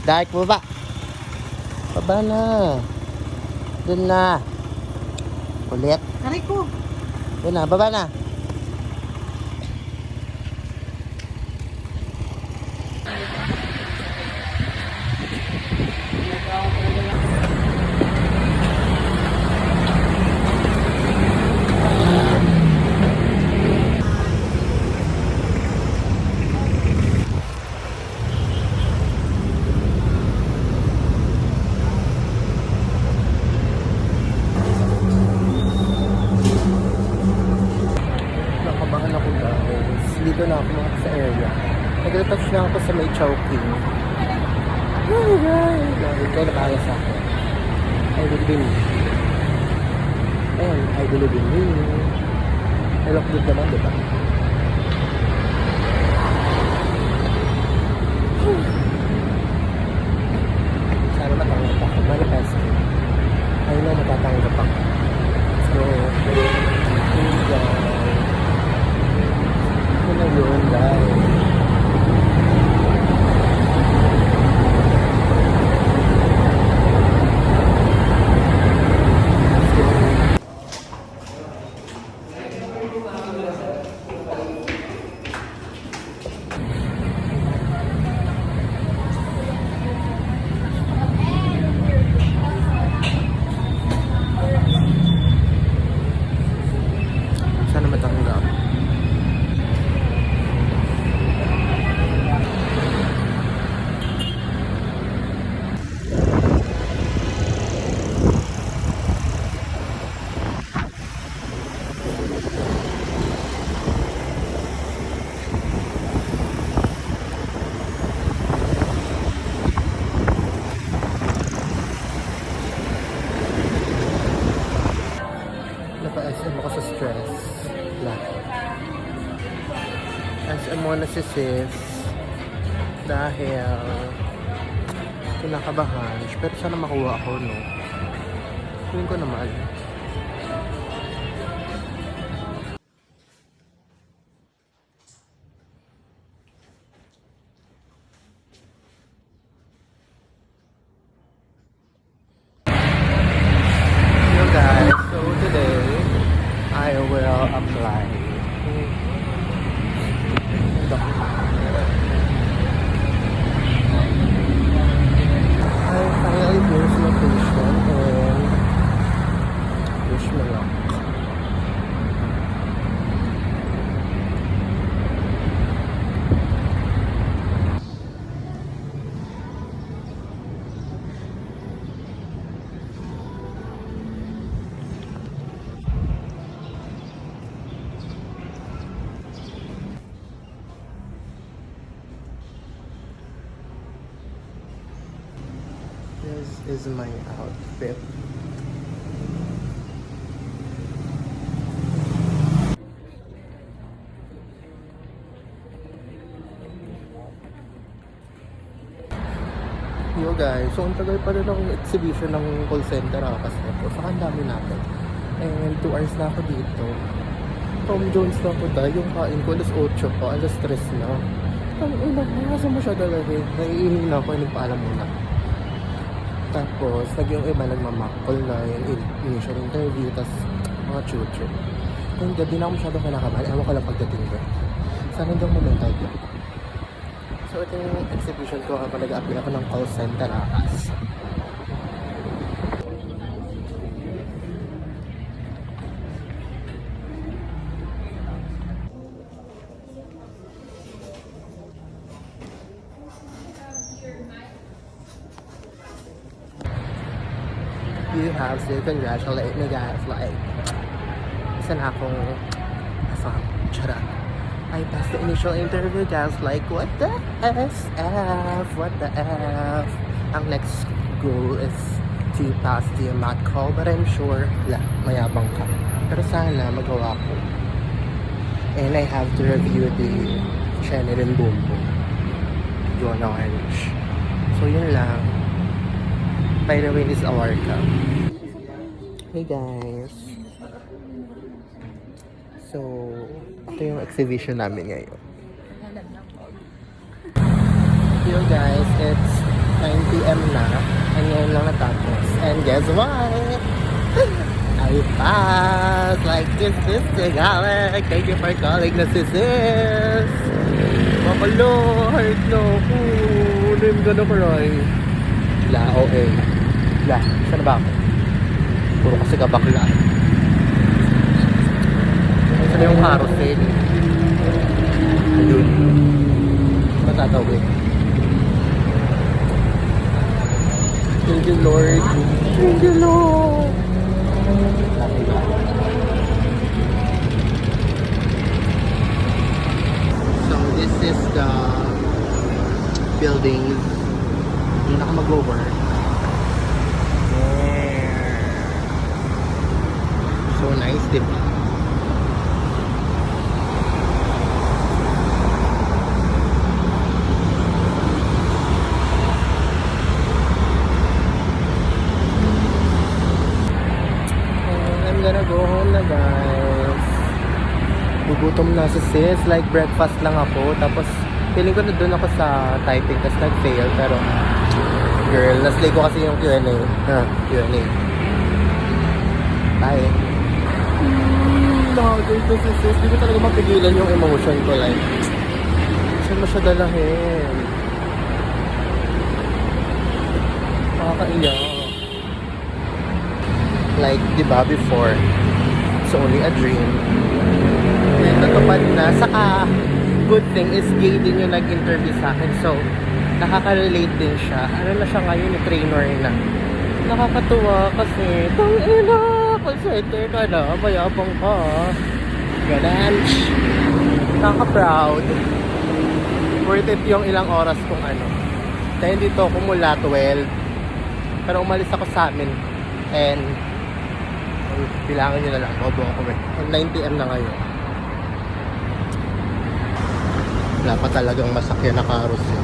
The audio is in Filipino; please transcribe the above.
Dark mo ba? Baba na. Doon na. Ulit. Aray ko. Doon na, baba na. Nakabahan ako guys. Dito na ako mga sa area. Nag-retouch na ako sa may Chowking. Hi guys! Ikaw na kaya sa akin. I believe in you. Ayan, I believe in you. I look good naman, diba? Sana matanggap ako. Manifest. I know matatanggap ako. So, hey guys. Ito na yun guys. Sana matanggap. Napa-SM ako sa stress. SM mo na si sis dahil kinakabahan, pero sana makuha ako, no? Tingin ko naman. Hello guys, so today I will apply. I finally finished my patient and wish me luck. This is my outfit. Yo guys, so ang tagal pa rin ng exhibition ng call center kasi ito, saka ang dami natin. And 2 hours na ako dito. Tom Jones na ako dahil yung kain ko alas 8 pa, alas 3 na. Ang ina, nasa mo siya dalawin. Naiinig na ako, nagpaalam muna. Tapos, yung iba nagmamakol na yung initial interview, tapos mga chuchu. Kung hindi na ako masyadong kinakabahan, ewan ko lang pagdating ko. Sana daw momental ko. So, ito yung exhibition ko habang nag-apply ako ng call center akas. You have to congratulate me guys, like, isa na akong asang, charot. I passed the initial interview guys, like, what the SF, what the F. Ang next goal is to pass the mat call, but I'm sure, mayabang ka. Pero sana magawa ko. And I have to review the channel and boom boom. Joanna Orange. So yun lang. By the way, this is Awarka. Hey guys. So, ito yung exhibition namin ngayon. you guys, it's 9 p.m. na. And ngayon lang natapos. And guess what? I passed! Like, this is Tagalog. Thank you for calling na si sis. Mamalo, hurt no. I'm gonna cry. La, okay. La, saan ba ako? Puro kasi kabakla. Saan yung carousel? Ayun. Matatawid. Thank you, Lord. Thank you, Lord. So, this is the building. Doon ako mag-over. So nice, diba? I'm gonna go home na, guys. Gugutom na si sis. Like, breakfast lang ako. Tapos, feeling ko na doon ako sa typing. Tapos nag-fail. Pero, girl, naslay ko kasi yung Q&A. Q&A. Bye. Nakagay ko si sis. Di ko talaga mapigilan yung emotion ko. Like, saan mo siya dalahin? Nakakaiyak. Like, di ba, before, it's only a dream. And natupad na. Saka, good thing is gay din yung nag-interview sa akin. So, nakaka-relate din siya. Ano na siya ngayon, trainer na. Nakakatuwa kasi, tangina, call-center ka na, mayabang ka. Ganan. Nakaka-proud. Worth it yung ilang oras kung ano. Dahil dito ako mula 12. Pero umalis ako sa amin. And, bilangan nyo na lang, bobo ako eh. 9 p.m. na ngayon. Wala pa talagang masakyan na carousel.